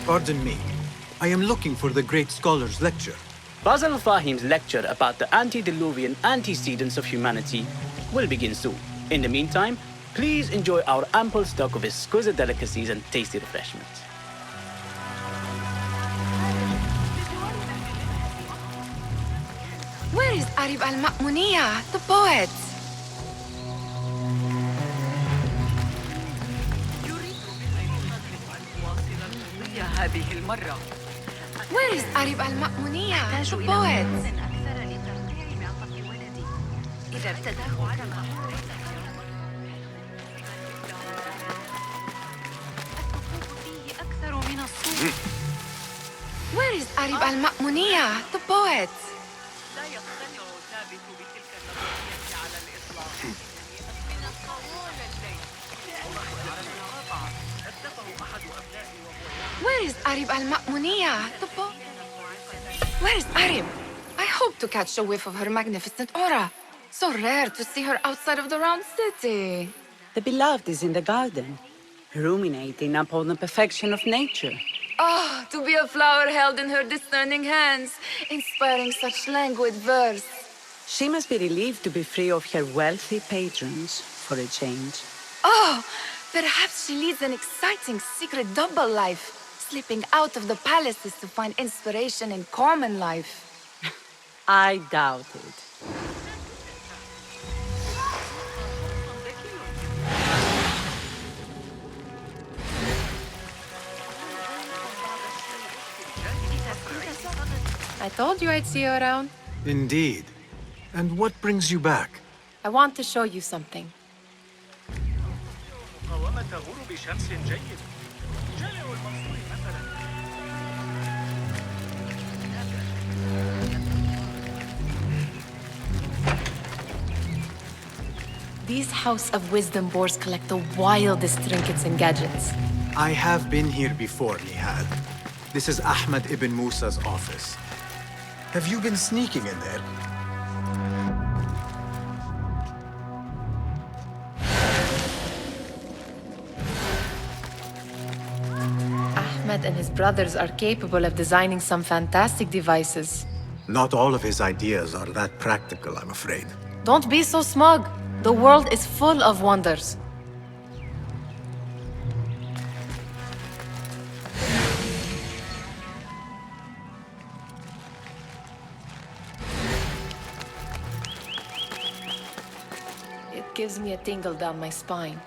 Pardon me. I am looking for the great scholar's lecture. Basil Fahim's lecture about the antediluvian antecedents of humanity will begin soon. In the meantime, please enjoy our ample stock of exquisite delicacies and tasty refreshments. Where is Arib al-Ma'muniya, the poet? Where is Arib al-Ma'muniya, the poet? Where is Arib al-Ma'muniya, the poet? Where is Arib al-Ma'muniya, the poet? Where is Arib? I hope to catch a whiff of her magnificent aura. So rare to see her outside of the round city. The beloved is in the garden, ruminating upon the perfection of nature. Oh, to be a flower held in her discerning hands, inspiring such languid verse. She must be relieved to be free of her wealthy patrons for a change. Oh, perhaps she leads an exciting secret double life, slipping out of the palaces to find inspiration in common life. I doubt it. I told you I'd see you around. Indeed. And what brings you back? I want to show you something. These House of Wisdom boars collect the wildest trinkets and gadgets. I have been here before, Nihal. This is Ahmed ibn Musa's office. Have you been sneaking in there? Ahmed and his brothers are capable of designing some fantastic devices. Not all of his ideas are that practical, I'm afraid. Don't be so smug. The world is full of wonders. It gives me a tingle down my spine.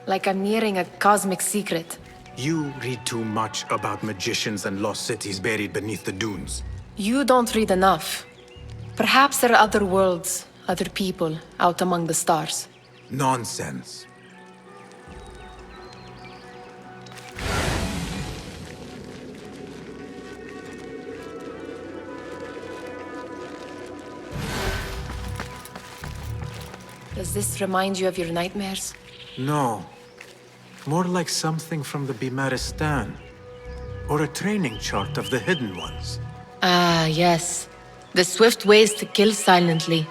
Like I'm nearing a cosmic secret. You read too much about magicians and lost cities buried beneath the dunes. You don't read enough. Perhaps there are other worlds, other people out among the stars. Nonsense. Does this remind you of your nightmares? No. More like something from the Bimaristan. Or a training chart of the Hidden Ones. Ah, yes. The swift ways to kill silently.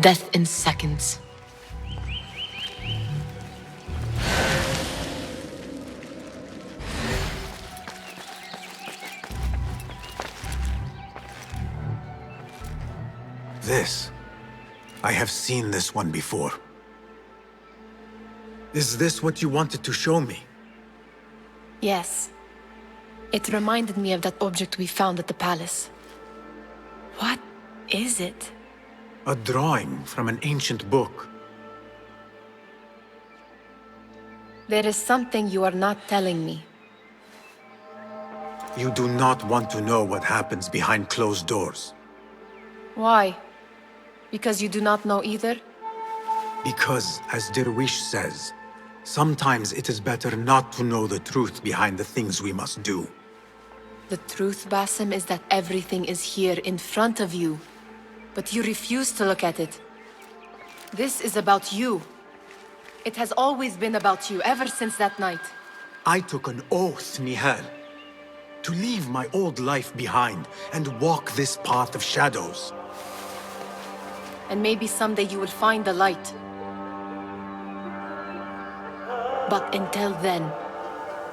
Death in seconds. This. I have seen this one before. Is this what you wanted to show me? Yes. It reminded me of that object we found at the palace. What is it? A drawing from an ancient book. There is something you are not telling me. You do not want to know what happens behind closed doors. Why? Because you do not know either? Because, as Derwish says, sometimes it is better not to know the truth behind the things we must do. The truth, Basim, is that everything is here in front of you. But you refuse to look at it. This is about you. It has always been about you, ever since that night. I took an oath, Nihal, to leave my old life behind and walk this path of shadows. And maybe someday you will find the light. But until then,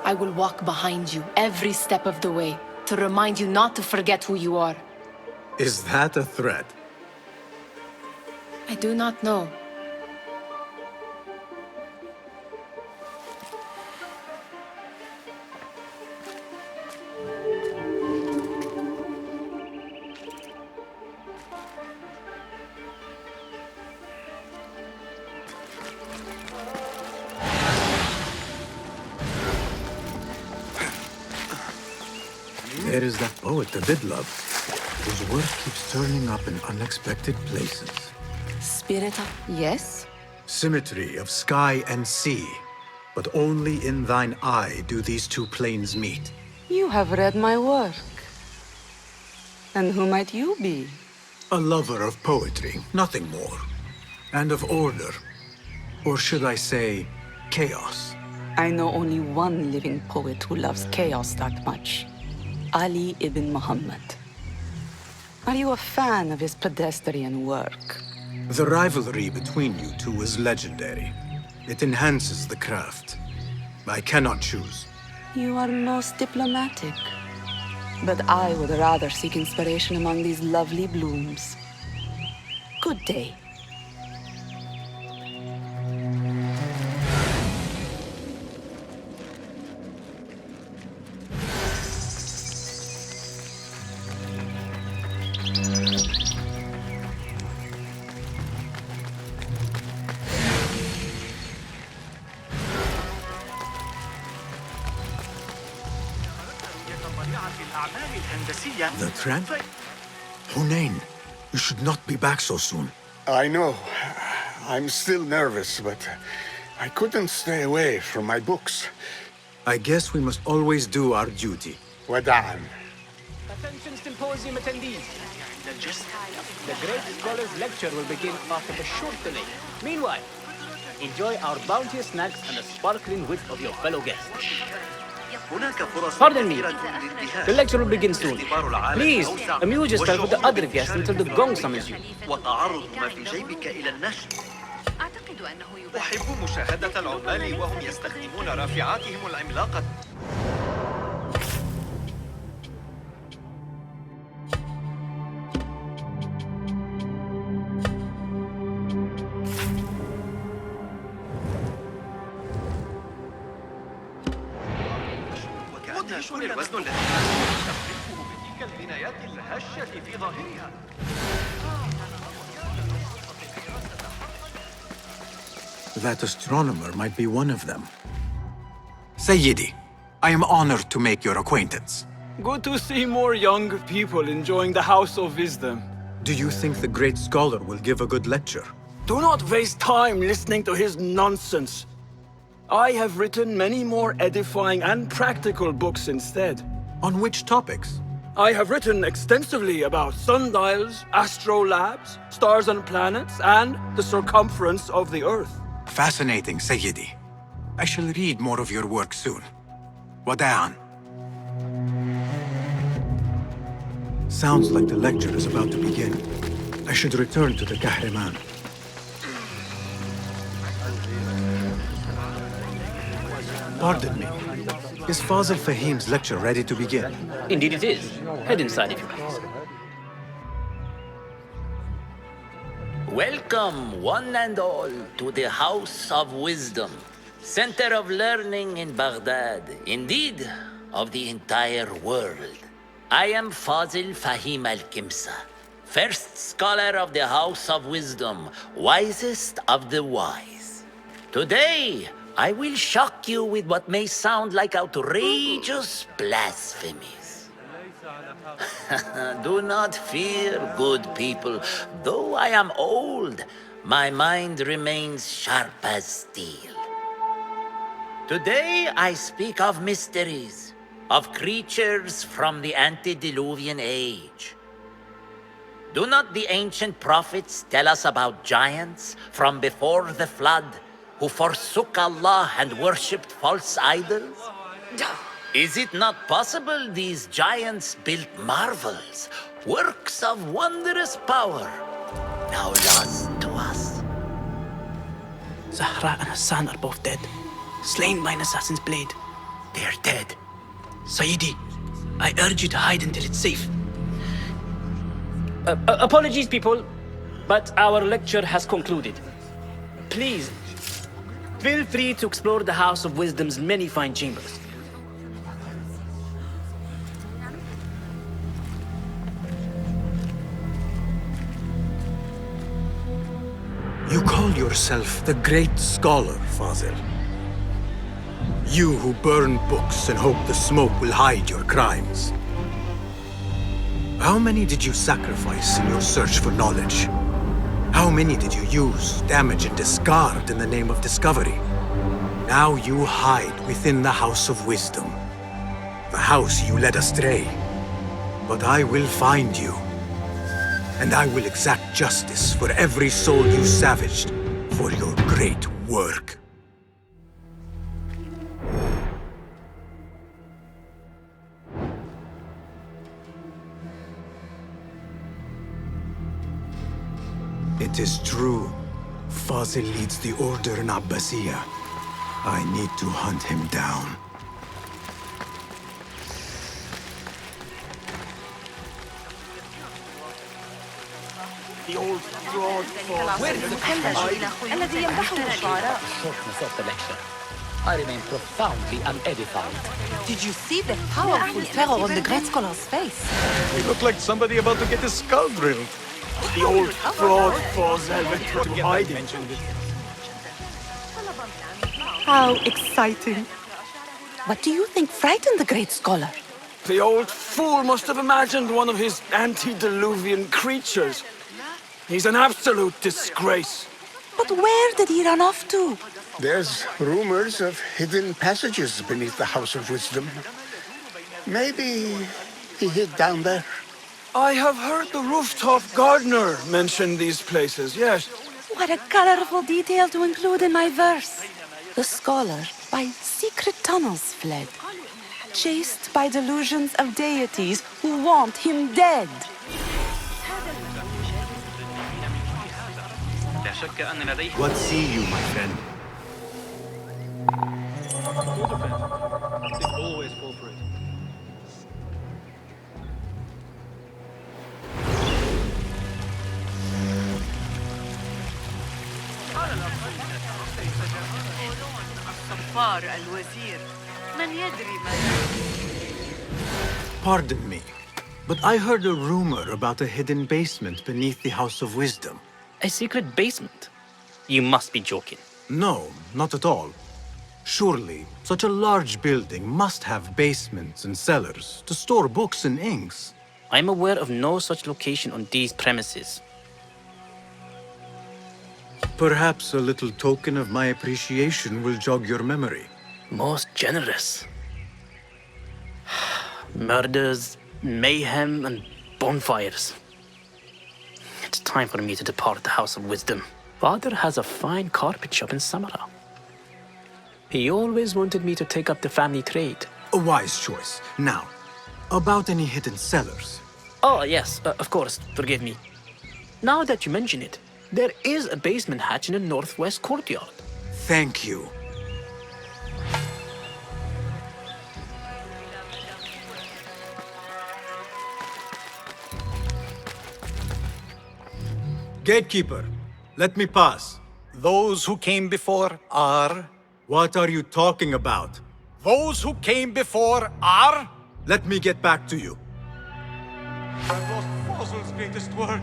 I will walk behind you every step of the way to remind you not to forget who you are. Is that a threat? I do not know. There is that poet I did love, whose work keeps turning up in unexpected places. Spirit of... Yes? Symmetry of sky and sea, but only in thine eye do these two planes meet. You have read my work. And who might you be? A lover of poetry, nothing more. And of order. Or should I say, chaos. I know only one living poet who loves chaos that much. Ali ibn Muhammad. Are you a fan of his pedestrian work? The rivalry between you two is legendary. It enhances the craft. I cannot choose. You are most diplomatic. But I would rather seek inspiration among these lovely blooms. Good day. The Trent? Hunain, you should not be back so soon. I know. I'm still nervous, but I couldn't stay away from my books. I guess we must always do our duty. Wada'an. Attention symposium attendees. The great scholar's lecture will begin after a short delay. Meanwhile, enjoy our bounteous snacks and the sparkling wit of your fellow guests. Pardon me. The lecture will begin soon. Please, amuse yourself with the other guests until the gong summons you. وتعرض ما في جيبك إلى النشر. أحب مشاهدة العمال وهم يستخدمون رافعاتهم العملاقة. يكون الوزن الذي تخلفه بتلك البنايات الهشة في ظاهرها. That astronomer might be one of them. Sayyidi, I am honored to make your acquaintance. Good to see more young people enjoying the House of Wisdom. Do you think the great scholar will give a good lecture? Do not waste time listening to his nonsense. I have written many more edifying and practical books instead. On which topics? I have written extensively about sundials, astrolabes, stars and planets, and the circumference of the Earth. Fascinating, Sayyidi. I shall read more of your work soon. Wada'an. Sounds like the lecture is about to begin. I should return to the Kahraman. Pardon me. Is Fazil Fahim's lecture ready to begin? Indeed it is. Head inside if you please. Welcome, one and all, to the House of Wisdom, center of learning in Baghdad, indeed, of the entire world. I am Fazil Fahim al-Kimsa, first scholar of the House of Wisdom, wisest of the wise. Today, I will shock you with what may sound like outrageous blasphemies. Do not fear, good people. Though I am old, my mind remains sharp as steel. Today I speak of mysteries, of creatures from the antediluvian age. Do not the ancient prophets tell us about giants from before the flood who forsook Allah and worshipped false idols? Is it not possible these giants built marvels, works of wondrous power, now lost to us? Zahra and Hassan are both dead, slain by an assassin's blade. They're dead. Saidi, I urge you to hide until it's safe. Apologies, people, but our lecture has concluded. Please, feel free to explore the House of Wisdom's many fine chambers. You call yourself the Great Scholar, Fazil. You who burn books and hope the smoke will hide your crimes. How many did you sacrifice in your search for knowledge? How many did you use, damage, and discard in the name of discovery? Now you hide within the House of Wisdom. The house you led astray. But I will find you. And I will exact justice for every soul you savaged for your great work. It is true. Fazil leads the order in Abbasiyah. I need to hunt him down. The old fraud الذي يمدحه الشعراء. Shortness of the lecture. I remain profoundly unedified. Did you see the powerful terror on the great scholar's face? He looked like somebody about to get his skull drilled. The old fraud Fazil went to hiding. How exciting. What do you think frightened the great scholar? The old fool must have imagined one of his antediluvian creatures. He's an absolute disgrace. But where did he run off to? There's rumors of hidden passages beneath the House of Wisdom. Maybe he hid down there. I have heard the rooftop gardener mention these places, yes. What a colorful detail to include in my verse. The scholar by secret tunnels fled, chased by delusions of deities who want him dead. What see you, my friend? They always fall for it. Pardon me, but I heard a rumor about a hidden basement beneath the House of Wisdom. A secret basement? You must be joking. No, not at all. Surely, such a large building must have basements and cellars to store books and inks. I'm aware of no such location on these premises. Perhaps a little token of my appreciation will jog your memory. Most generous. Murders, mayhem, and bonfires. It's time for me to depart the House of Wisdom. Father has a fine carpet shop in Samara. He always wanted me to take up the family trade. A wise choice. Now, about any hidden cellars. Oh, yes, of course, forgive me. Now that you mention it, there is a basement hatch in the northwest courtyard. Thank you. Gatekeeper, let me pass. Those who came before are... What are you talking about? Those who came before are... Let me get back to you. I've lost Fazil's greatest work.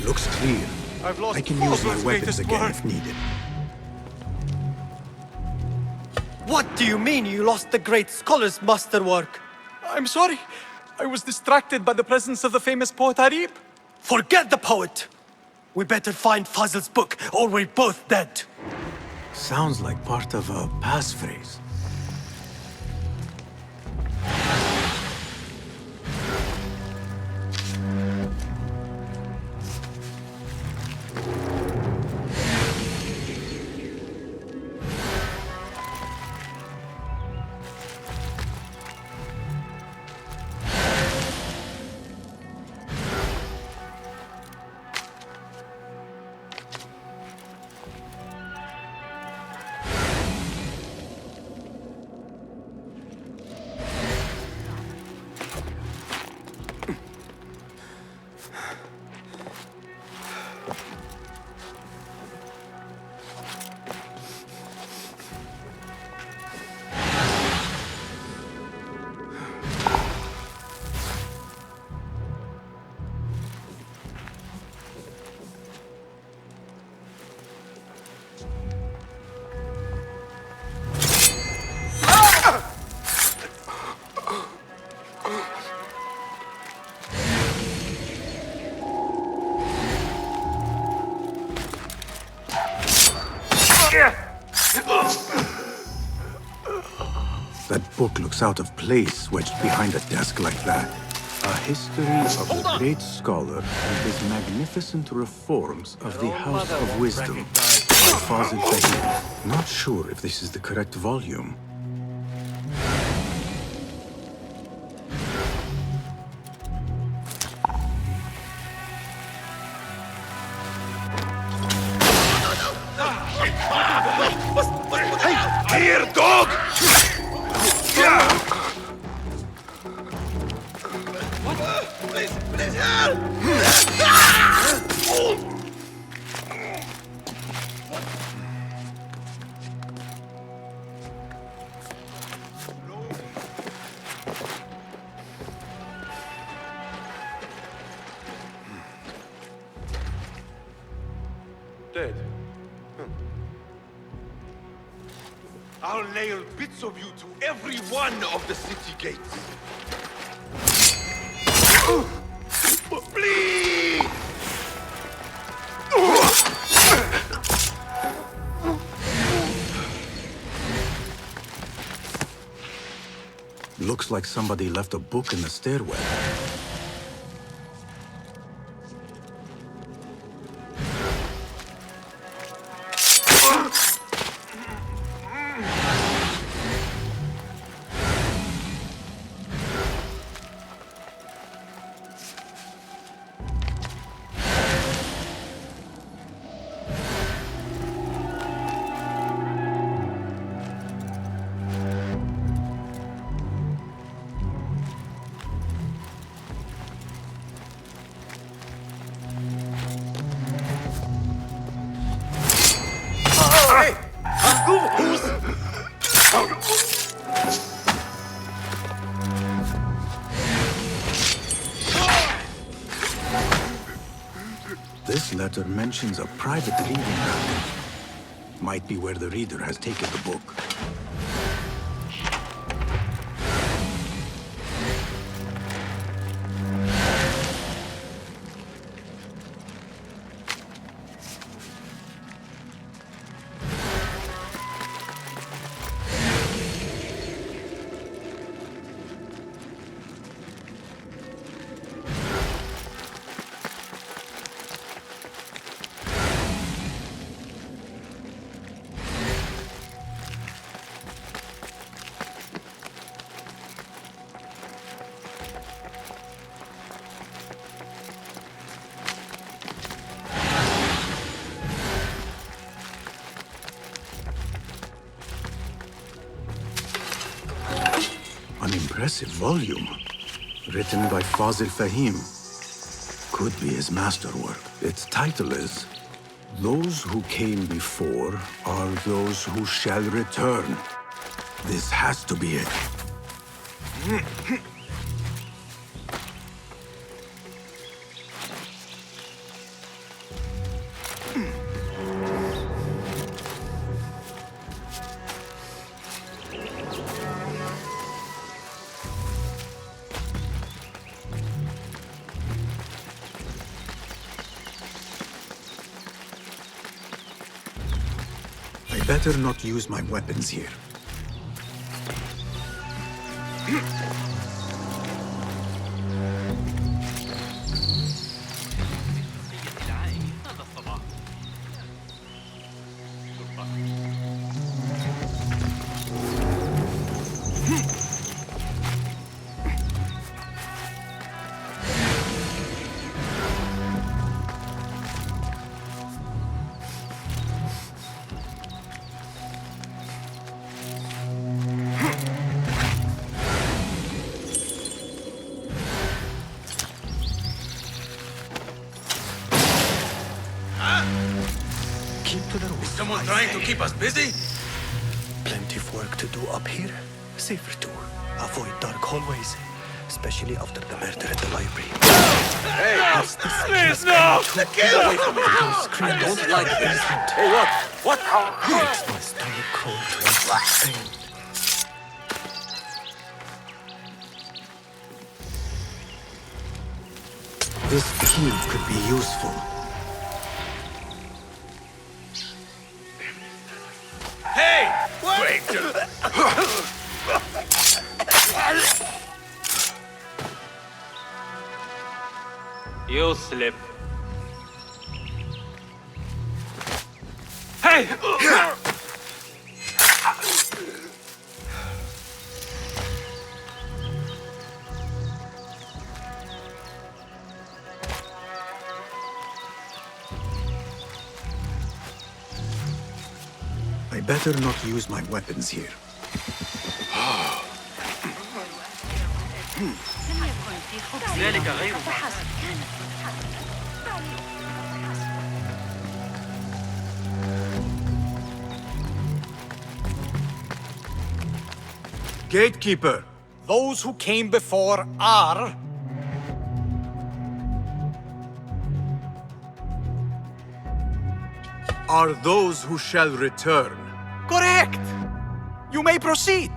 Looks clear. I've lost I can use my Fazil's weapons greatest again work. if needed. What do you mean you lost the great scholar's masterwork? I'm sorry. I was distracted by the presence of the famous poet Arib. Forget the poet! We better find Fazil's book, or we're both dead. Sounds like part of a passphrase. book looks out of place wedged behind a desk like that. A history of the great scholar and his magnificent reforms of the House of Wisdom by Fazil Fahim. Not sure if this is the correct volume. Here, dog! Please help! Dead. I'll nail bits of you to every one of the city gates. Please! Looks like somebody left a book in the stairwell. This letter mentions a private reading room. Might be where the reader has taken the book. An impressive volume, written by Fazil Fahim. Could be his masterwork. Its title is, "Those who came before are those who shall return." This has to be it. I better not use my weapons here. Someone trying to keep us busy? Plenty of work to do up here. Safer too. Avoid dark hallways, especially after the murder at the library. Hey! Please, no! The kill! I don't like this. Hey, what? Makes my stomach cold to pain. This key could be useful. Hey! Wait! You slip. Hey! I better not use my weapons here. ذلك غير Gatekeeper! Those who came before are... Are those who shall return. Correct! You may proceed!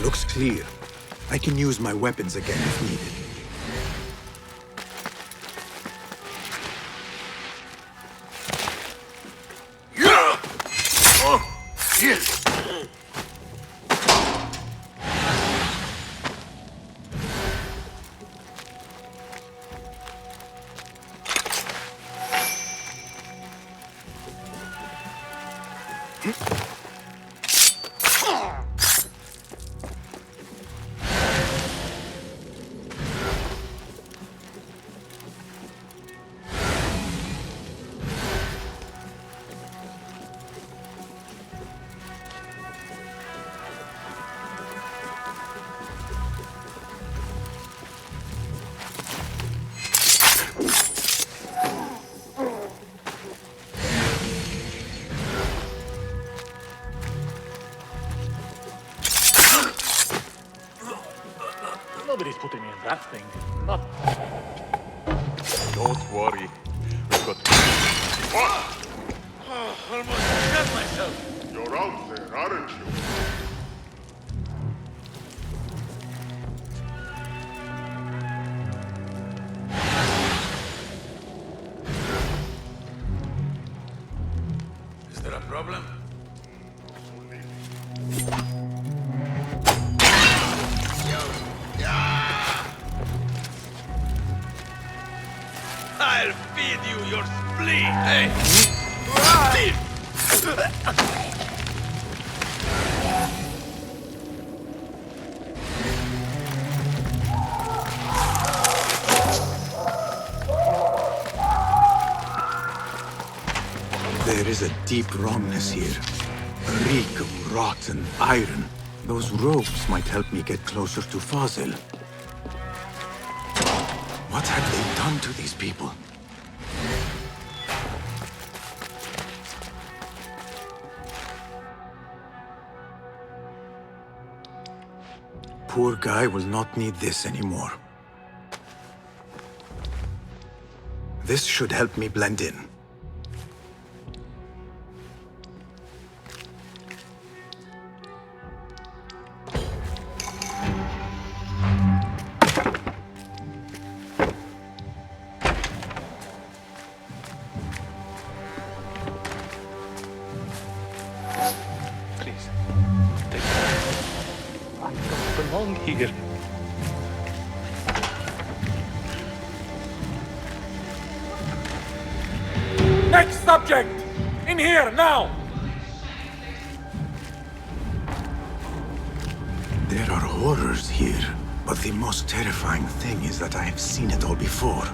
Looks clear. I can use my weapons again if needed. Nobody's putting me in that thing. Not... Don't worry. We've got... almost shot myself. You're out there, aren't you? Is there a problem? I'll feed you your spleen! Hey! There is a deep wrongness here. A reek of rotten iron. Those robes might help me get closer to Fazil. What have they done to these people? Poor guy will not need this anymore. This should help me blend in. Please, take me. I don't belong here. Next subject! In here, now! There are horrors here, but the most terrifying thing is that I have seen it all before.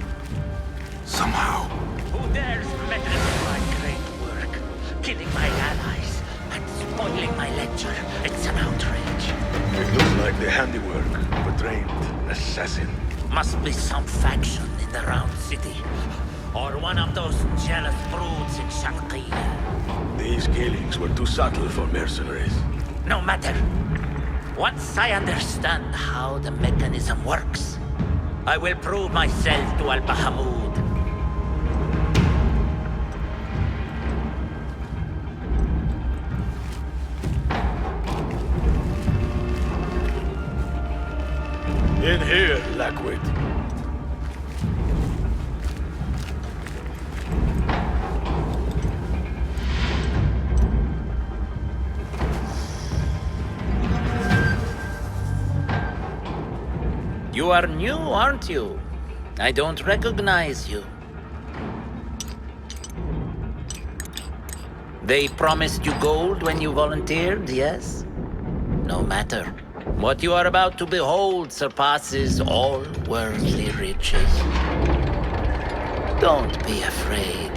Somehow. Who dares meddle with my great work? Killing my allies and spoiling my lecture. It's an outrage. It looks like the handiwork of a trained assassin. Must be some faction in the Round City. Or one of those jealous broods in Shanqiyya. These killings were too subtle for mercenaries. No matter. Once I understand how the mechanism works, I will prove myself to Al-Bahamud. In here, Lackwit. You are new, aren't you? I don't recognize you. They promised you gold when you volunteered, yes? No matter. What you are about to behold surpasses all worldly riches. Don't be afraid.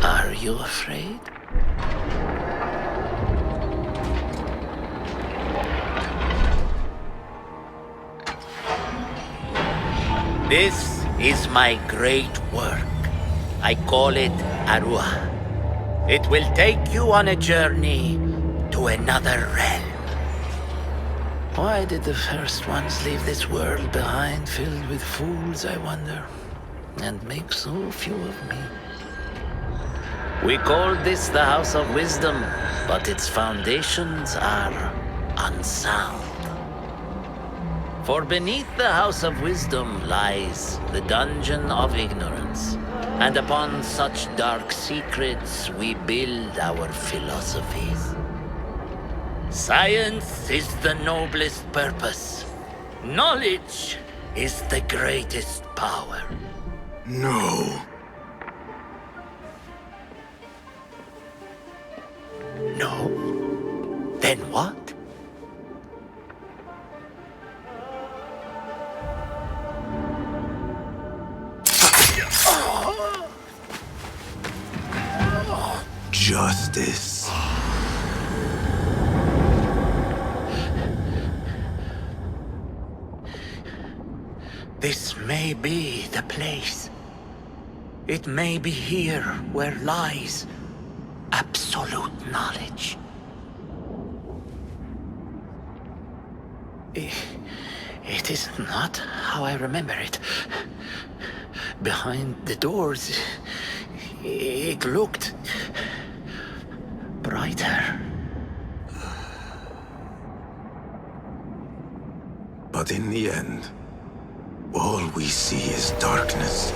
Are you afraid? This is my great work. I call it Arua. It will take you on a journey to another realm. Why did the first ones leave this world behind, filled with fools, I wonder, and make so few of me? We called this the House of Wisdom, but its foundations are unsound. For beneath the House of Wisdom lies the Dungeon of Ignorance, and upon such dark secrets we build our philosophies. Science is the noblest purpose. Knowledge is the greatest power. No. No? Then what? Justice. This may be the place. It may be here where lies absolute knowledge. It is not how I remember it. Behind the doors, it looked brighter. But in the end, all we see is darkness.